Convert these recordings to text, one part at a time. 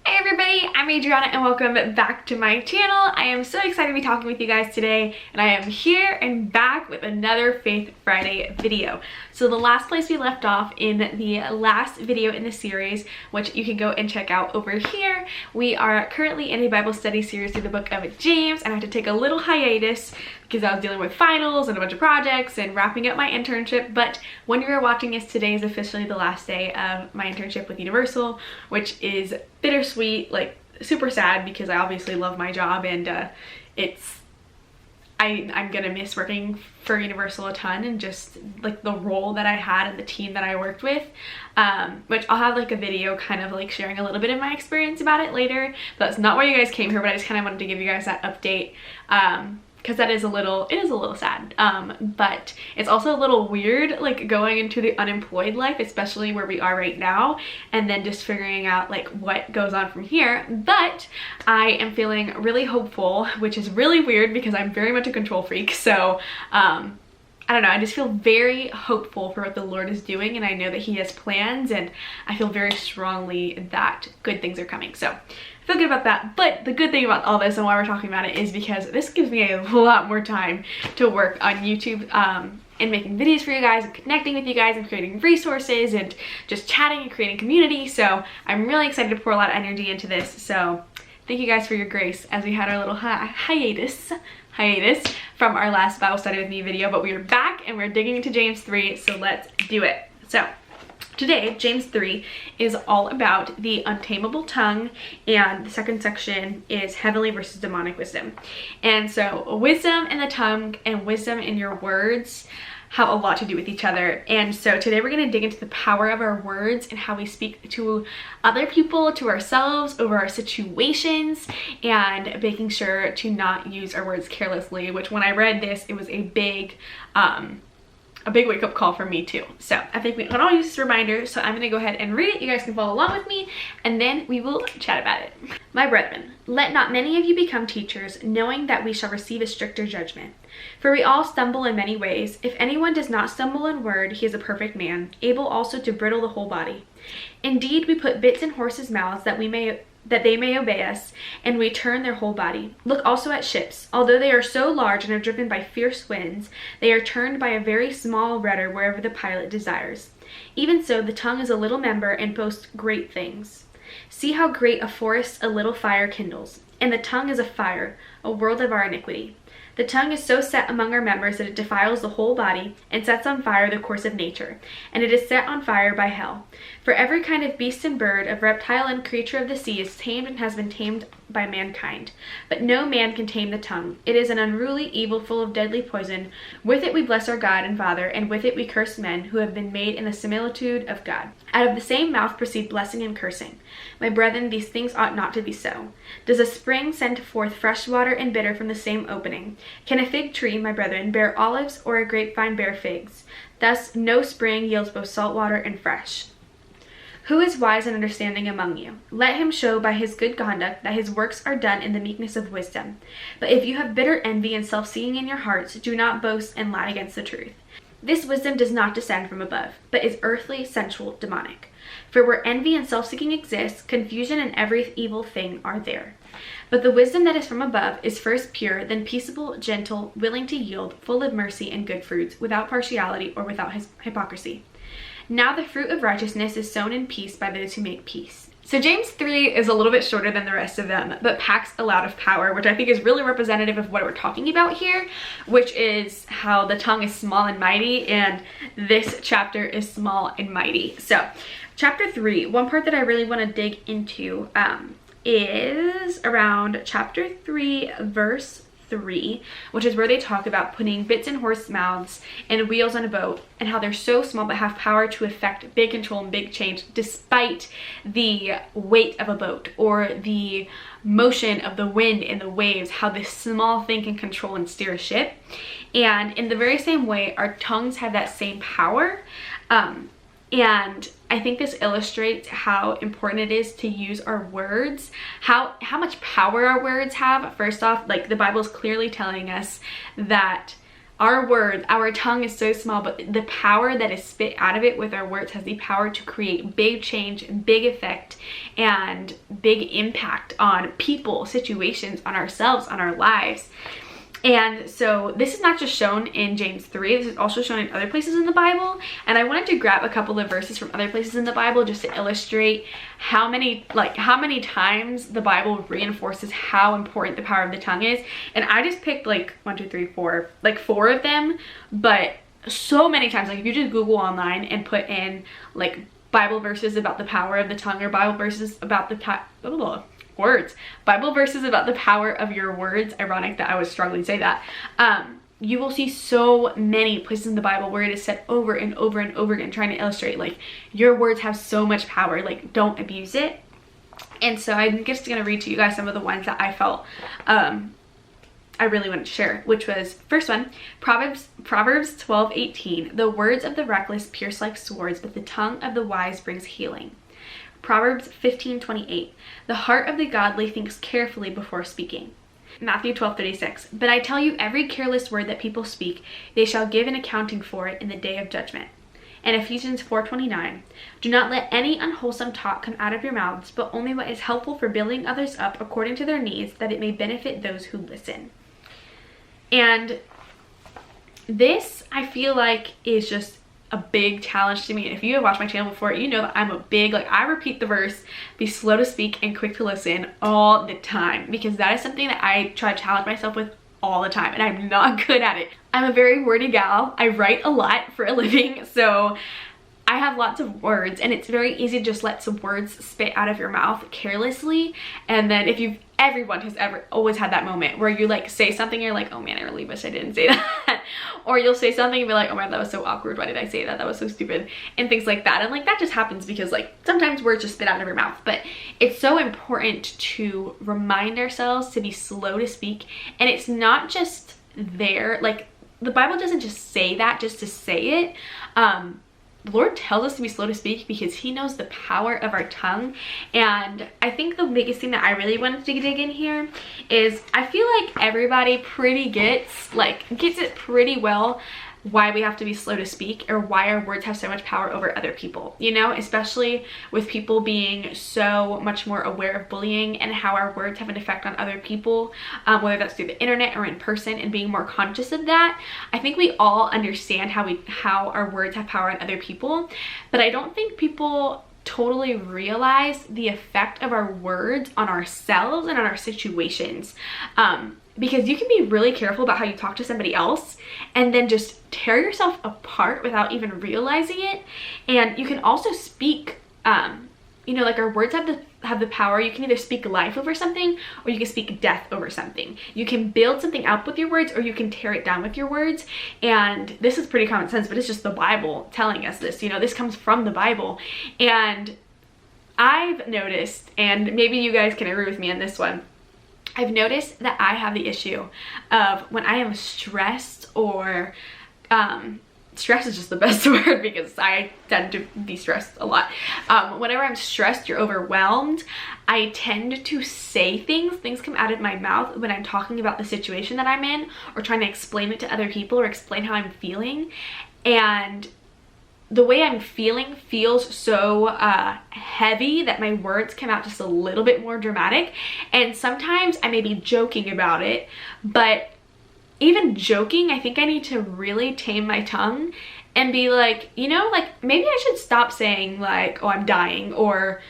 Hey everybody, I'm Adriana and welcome back to my channel. I am so excited to be talking with you guys today, and I am here and back with another Faith Friday video. So the last place we left off in the last video in the series, which you can go and check out over here, we are currently in a Bible study series through the book of James, and I had to take a little hiatus because I was dealing with finals and a bunch of projects and wrapping up my internship. But when you are watching this, today is officially the last day of my internship with Universal, which is bittersweet, like super sad, because I obviously love my job, and I'm gonna miss working for Universal a ton, and just like the role that I had and the team that I worked with, which I'll have like a video kind of like sharing a little bit of my experience about it later. But that's not why you guys came here, but I just kind of wanted to give you guys that update, because it is a little sad, but it's also a little weird, like going into the unemployed life, especially where we are right now, and then just figuring out like what goes on from here. But I am feeling really hopeful, which is really weird because I'm very much a control freak. So I don't know, I just feel very hopeful for what the Lord is doing, and I know that He has plans, and I feel very strongly that good things are coming. So I feel good about that. But the good thing about all this and why we're talking about it is because this gives me a lot more time to work on YouTube and making videos for you guys and connecting with you guys and creating resources and just chatting and creating community. So I'm really excited to pour a lot of energy into this. So thank you guys for your grace as we had our little hiatus from our last Bible study with me video, but we are back and we're digging into James 3, so let's do it. So today, James 3 is all about the untamable tongue, and the second section is heavenly versus demonic wisdom. And so wisdom in the tongue and wisdom in your words have a lot to do with each other. And so today we're going to dig into the power of our words and how we speak to other people, to ourselves, over our situations, and making sure to not use our words carelessly, which when I read this, it was a big wake-up call for me too. So I think we can all use this reminder, so I'm going to go ahead and read it. You guys can follow along with me, and then we will chat about it. My brethren, let not many of you become teachers, knowing that we shall receive a stricter judgment. For we all stumble in many ways. If anyone does not stumble in word, he is a perfect man, able also to bridle the whole body. Indeed, we put bits in horses' mouths that they may obey us, and we turn their whole body. Look also at ships. Although they are so large and are driven by fierce winds, they are turned by a very small rudder wherever the pilot desires. Even so, the tongue is a little member and boasts great things. See how great a forest a little fire kindles. And the tongue is a fire, a world of our iniquity. The tongue is so set among our members that it defiles the whole body and sets on fire the course of nature, and it is set on fire by hell. For every kind of beast and bird, of reptile and creature of the sea is tamed and has been tamed by mankind. But no man can tame the tongue. It is an unruly evil full of deadly poison. With it we bless our God and Father, and with it we curse men who have been made in the similitude of God. Out of the same mouth proceed blessing and cursing. My brethren, these things ought not to be so. Does a spring send forth fresh water and bitter from the same opening? Can a fig tree, my brethren, bear olives, or a grapevine bear figs? Thus no spring yields both salt water and fresh. Who is wise and understanding among you? Let him show by his good conduct that his works are done in the meekness of wisdom. But if you have bitter envy and self-seeking in your hearts, do not boast and lie against the truth. This wisdom does not descend from above, but is earthly, sensual, demonic. For where envy and self-seeking exist, confusion and every evil thing are there. But the wisdom that is from above is first pure, then peaceable, gentle, willing to yield, full of mercy and good fruits, without partiality or without hypocrisy. Now the fruit of righteousness is sown in peace by those who make peace. So James 3 is a little bit shorter than the rest of them, but packs a lot of power, which I think is really representative of what we're talking about here, which is how the tongue is small and mighty, and this chapter is small and mighty. So chapter 3, one part that I really want to dig into is around chapter 3, verse 3, which is where they talk about putting bits in horse mouths and wheels on a boat, and how they're so small but have power to affect big control and big change despite the weight of a boat or the motion of the wind and the waves, how this small thing can control and steer a ship. And in the very same way, our tongues have that same power. And I think this illustrates how important it is to use our words, how much power our words have. First off, like the Bible is clearly telling us that our words, our tongue is so small, but the power that is spit out of it with our words has the power to create big change, big effect, and big impact on people, situations, on ourselves, on our lives. And so this is not just shown in James 3, this is also shown in other places in the Bible. And I wanted to grab a couple of verses from other places in the Bible just to illustrate how many times the Bible reinforces how important the power of the tongue is. And I just picked like 4 of them, but so many times, like if you just Google online and put in like Bible verses about the power of the tongue, or Bible verses about the Bible verses about the power of your words, ironic that I was struggling to say that, you will see so many places in the Bible where it is said over and over and over again, trying to illustrate like your words have so much power, like don't abuse it. And so I'm just gonna read to you guys some of the ones that I felt I really wanted to share, which was, first one, Proverbs 12:18, the words of the reckless pierce like swords, but the tongue of the wise brings healing. Proverbs 15:28, the heart of the godly thinks carefully before speaking. Matthew 12:36, but I tell you, every careless word that people speak, they shall give an accounting for it in the day of judgment. And Ephesians 4:29, do not let any unwholesome talk come out of your mouths, but only what is helpful for building others up according to their needs, that it may benefit those who listen. And this, I feel like, is just a big challenge to me. And if you have watched my channel before, you know that I'm a big, like, I repeat the verse, be slow to speak and quick to listen all the time, because that is something that I try to challenge myself with all the time, and I'm not good at it. I'm a very wordy gal. I write a lot for a living, so I have lots of words, and it's very easy to just let some words spit out of your mouth carelessly. And then everyone has always had that moment where you like say something and you're like, oh man, I really wish I didn't say that. Or you'll say something and be like, oh man, that was so awkward, why did I say that, that was so stupid, and things like that. And like that just happens because like sometimes words just spit out of your mouth. But it's so important to remind ourselves to be slow to speak. And it's not just there, like the Bible doesn't just say that just to say it. The Lord tells us to be slow to speak because he knows the power of our tongue. And I think the biggest thing that I really wanted to dig in here is I feel like everybody gets it pretty well why we have to be slow to speak, or why our words have so much power over other people, you know, especially with people being so much more aware of bullying and how our words have an effect on other people, whether that's through the internet or in person, and being more conscious of that. I think we all understand how our words have power on other people, but I don't think people totally realize the effect of our words on ourselves and on our situations. Because you can be really careful about how you talk to somebody else and then just tear yourself apart without even realizing it. And you can also speak, you know, like our words have the power. You can either speak life over something, or you can speak death over something. You can build something up with your words, or you can tear it down with your words. And this is pretty common sense, but it's just the Bible telling us this. You know, this comes from the Bible. And I've noticed, and maybe you guys can agree with me on this one, I've noticed that I have the issue of when I am stressed, or stress is just the best word because I tend to be stressed a lot. Whenever I'm stressed or overwhelmed, I tend to say things come out of my mouth when I'm talking about the situation that I'm in, or trying to explain it to other people, or explain how I'm feeling. And the way I'm feeling feels so heavy that my words come out just a little bit more dramatic. And sometimes I may be joking about it, but even joking, I think I need to really tame my tongue and be like, you know, like maybe I should stop saying like, oh, I'm dying, or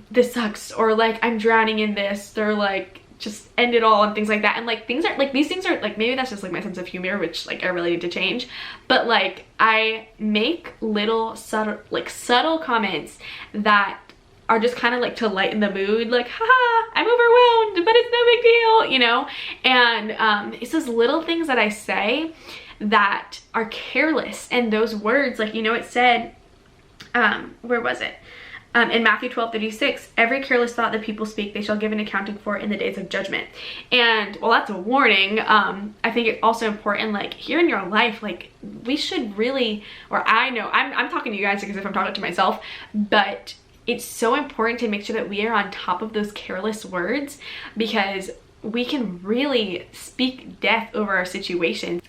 this sucks, or like I'm drowning in this, or like just end it all, and things like that. And like these things are like, maybe that's just like my sense of humor, which like I really need to change. But like I make little subtle comments that are just kind of like to lighten the mood, like, haha, I'm overwhelmed, but it's no big deal, you know. And it's those little things that I say that are careless. And those words, like, you know, it said, where was it? In Matthew 12:36, every careless thought that people speak, they shall give an accounting for it in the days of judgment. And well, that's a warning. I think it's also important, like here in your life, like we should really, or I know, I'm talking to you guys because if I'm talking to myself, but it's so important to make sure that we are on top of those careless words, because we can really speak death over our situation.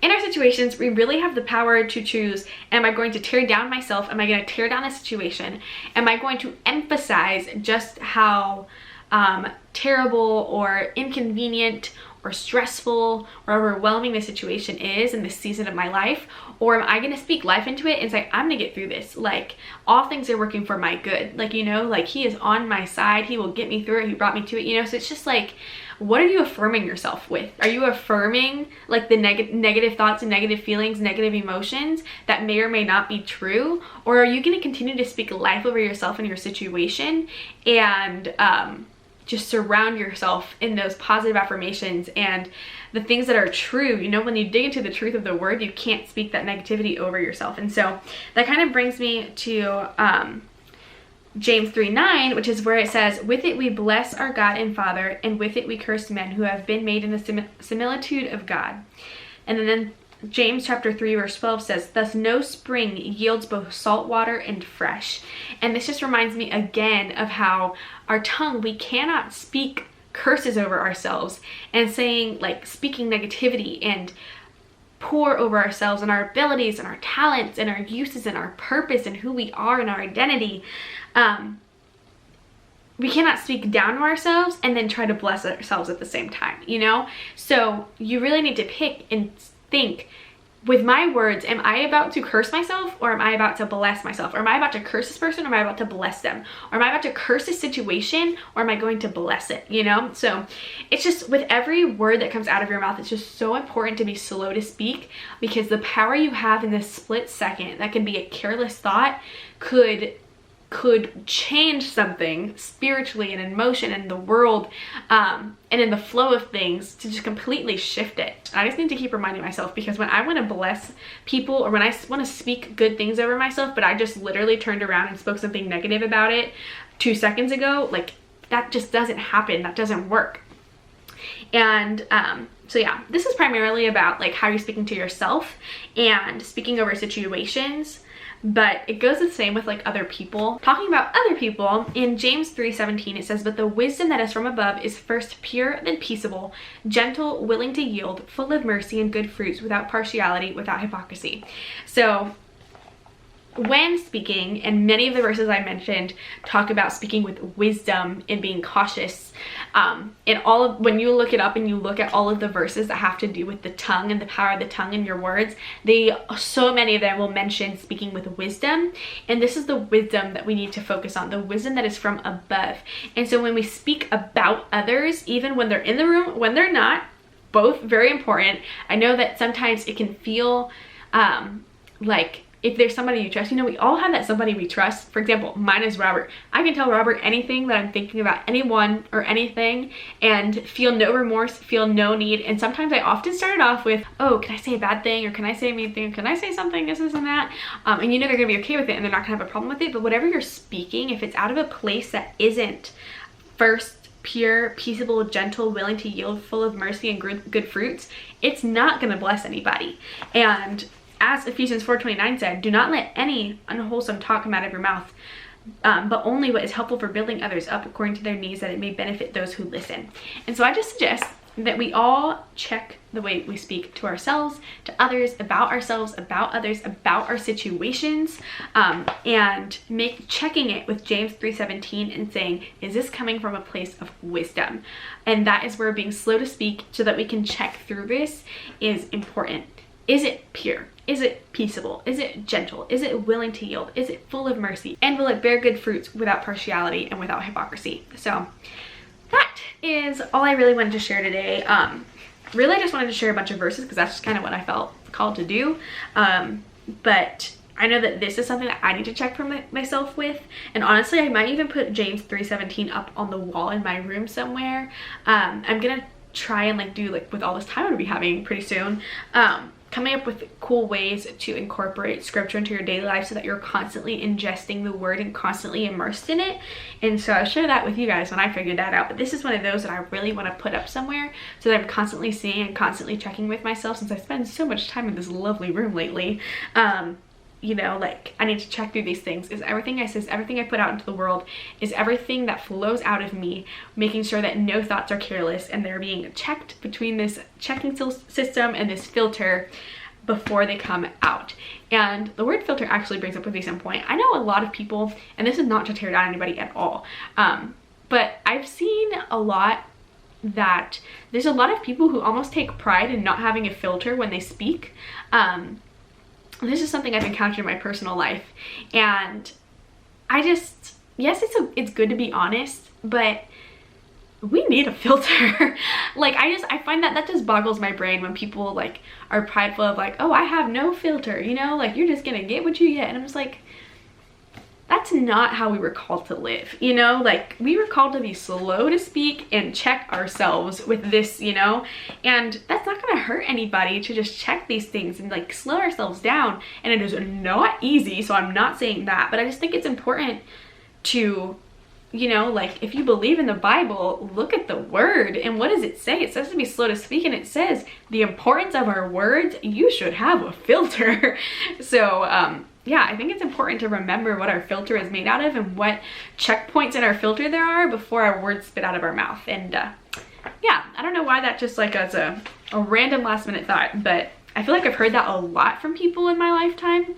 in our situations, we really have the power to choose, am I going to tear down myself? Am I going to tear down the situation? Am I going to emphasize just how terrible or inconvenient or stressful or overwhelming the situation is in this season of my life? Or am I going to speak life into it and say, I'm going to get through this. Like, all things are working for my good. Like, you know, like he is on my side. He will get me through it. He brought me to it, you know? So it's just like, what are you affirming yourself with? Are you affirming like the negative thoughts and negative feelings, negative emotions that may or may not be true? Or are you going to continue to speak life over yourself and your situation and, just surround yourself in those positive affirmations and the things that are true? You know, when you dig into the truth of the word, you can't speak that negativity over yourself. And so that kind of brings me to James 3:9, which is where it says, with it we bless our God and Father, and with it we curse men who have been made in the similitude of God. And then James chapter 3 verse 12 says, thus no spring yields both salt water and fresh. And this just reminds me again of how our tongue, we cannot speak curses over ourselves and saying like speaking negativity and pour over ourselves and our abilities and our talents and our uses and our purpose and who we are and our identity. We cannot speak down to ourselves and then try to bless ourselves at the same time, you know? So you really need to pick and think, with my words, am I about to curse myself or am I about to bless myself? Or am I about to curse this person or am I about to bless them? Or am I about to curse this situation or am I going to bless it, you know? So it's just, with every word that comes out of your mouth, it's just so important to be slow to speak, because the power you have in this split second, that can be a careless thought, could change something spiritually and in motion and in the world and in the flow of things, to just completely shift it. I just need to keep reminding myself, because when I want to bless people or when I want to speak good things over myself, but I just literally turned around and spoke something negative about it 2 seconds ago, like that just doesn't happen. That doesn't work. And so yeah, this is primarily about like how you're speaking to yourself and speaking over situations. But it goes the same with like other people. Talking about other people, in James 3:17 it says, but the wisdom that is from above is first pure, then peaceable, gentle, willing to yield, full of mercy and good fruits, without partiality, without hypocrisy. So when speaking, and many of the verses I mentioned talk about speaking with wisdom and being cautious, when you look it up and you look at all of the verses that have to do with the tongue and the power of the tongue in your words, so many of them will mention speaking with wisdom. And this is the wisdom that we need to focus on, the wisdom that is from above. And so when we speak about others, even when they're in the room, when they're not, both very important. I know that sometimes it can feel like, if there's somebody you trust, you know, we all have that somebody we trust. For example, mine is Robert. I can tell Robert anything that I'm thinking about anyone or anything and feel no remorse, feel no need. And sometimes I often start it off with, oh, can I say a bad thing? Or can I say a mean thing? Can I say something, this and that? And you know they're gonna be okay with it and they're not gonna have a problem with it. But whatever you're speaking, if it's out of a place that isn't first pure, peaceable, gentle, willing to yield, full of mercy and good fruits, it's not gonna bless anybody. And as Ephesians 4:29 said, do not let any unwholesome talk come out of your mouth, but only what is helpful for building others up according to their needs, that it may benefit those who listen. And so I just suggest that we all check the way we speak to ourselves, to others, about ourselves, about others, about our situations, and checking it with James 3:17 and saying, is this coming from a place of wisdom? And that is where being slow to speak so that we can check through this is important. Is it pure? Is it peaceable? Is it gentle? Is it willing to yield? Is it full of mercy? And will it bear good fruits without partiality and without hypocrisy? So that is all I really wanted to share today. Really, I just wanted to share a bunch of verses because that's just kind of what I felt called to do. But I know that this is something that I need to check for myself with. And honestly, I might even put James 3:17 up on the wall in my room somewhere. I'm gonna try and like do, like with all this time I'm gonna be having pretty soon, coming up with cool ways to incorporate scripture into your daily life so that you're constantly ingesting the word and constantly immersed in it. And so I'll share that with you guys when I figure that out. But this is one of those that I really want to put up somewhere so that I'm constantly seeing and constantly checking with myself, since I spend so much time in this lovely room lately. you know, like I need to check through these things. Is everything I say, everything I put out into the world, is everything that flows out of me, making sure that no thoughts are careless and they're being checked between this checking system and this filter before they come out. And the word filter actually brings up a decent point. I know a lot of people, and this is not to tear down anybody at all, but I've seen a lot that there's a lot of people who almost take pride in not having a filter when they speak. This is something I've encountered in my personal life, and I just, yes, it's good to be honest, but we need a filter. Like I find that just boggles my brain when people like are prideful of like, oh, I have no filter, you know, like you're just gonna get what you get. And I'm just like, that's not how we were called to live, you know? Like we were called to be slow to speak and check ourselves with this, you know? And that's not gonna hurt anybody to just check these things and like slow ourselves down. And it is not easy, so I'm not saying that, but I just think it's important to, you know, like if you believe in the Bible, look at the word. And what does it say? It says to be slow to speak, and it says the importance of our words, you should have a filter. So yeah, I think it's important to remember what our filter is made out of and what checkpoints in our filter there are before our words spit out of our mouth. And yeah, I don't know why that just like as a random last minute thought, but I feel like I've heard that a lot from people in my lifetime,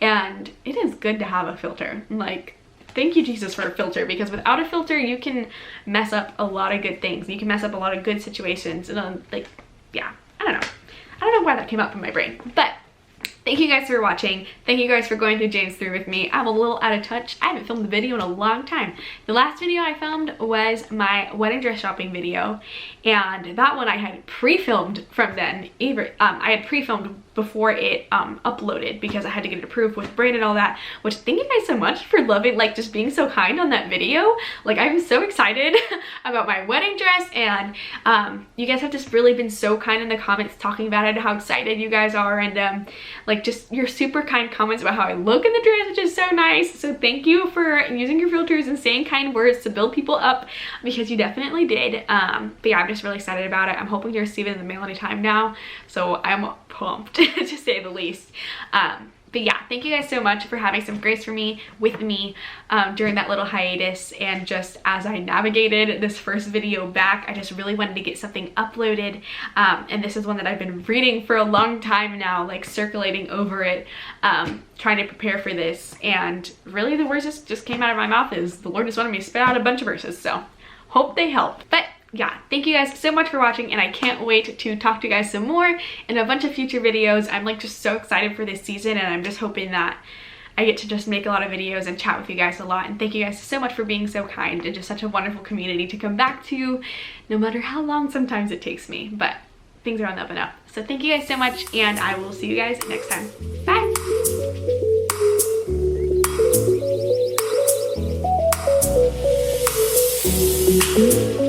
and it is good to have a filter. Like, thank you, Jesus, for a filter, because without a filter, you can mess up a lot of good things. You can mess up a lot of good situations. And like, yeah, I don't know. I don't know why that came up in my brain, but thank you guys for watching. Thank you guys for going through James 3 with me. I'm a little out of touch. I haven't filmed a video in a long time. The last video I filmed was my wedding dress shopping video, and that one I had pre-filmed from then. I had pre-filmed before it uploaded because I had to get it approved with Brain and all that, which thank you guys so much for loving, like just being so kind on that video. Like I'm so excited about my wedding dress, and you guys have just really been so kind in the comments talking about it, how excited you guys are, and like just your super kind comments about how I look in the dress, which is so nice. So thank you for using your filters and saying kind words to build people up, because you definitely did. But yeah, I'm just really excited about it. I'm hoping to receive it in the mail anytime now, so I'm pumped to say the least. But yeah, thank you guys so much for having some grace for me with me during that little hiatus, and just as I navigated this first video back, I just really wanted to get something uploaded, and this is one that I've been reading for a long time now, like circulating over it, trying to prepare for this, and really the words just came out of my mouth is the Lord just wanted me to spit out a bunch of verses, so hope they help. But yeah, thank you guys so much for watching, and I can't wait to talk to you guys some more in a bunch of future videos. I'm like just so excited for this season, and I'm just hoping that I get to just make a lot of videos and chat with you guys a lot. And thank you guys so much for being so kind and just such a wonderful community to come back to, no matter how long sometimes it takes me, but things are on the up and up. So thank you guys so much, and I will see you guys next time. Bye.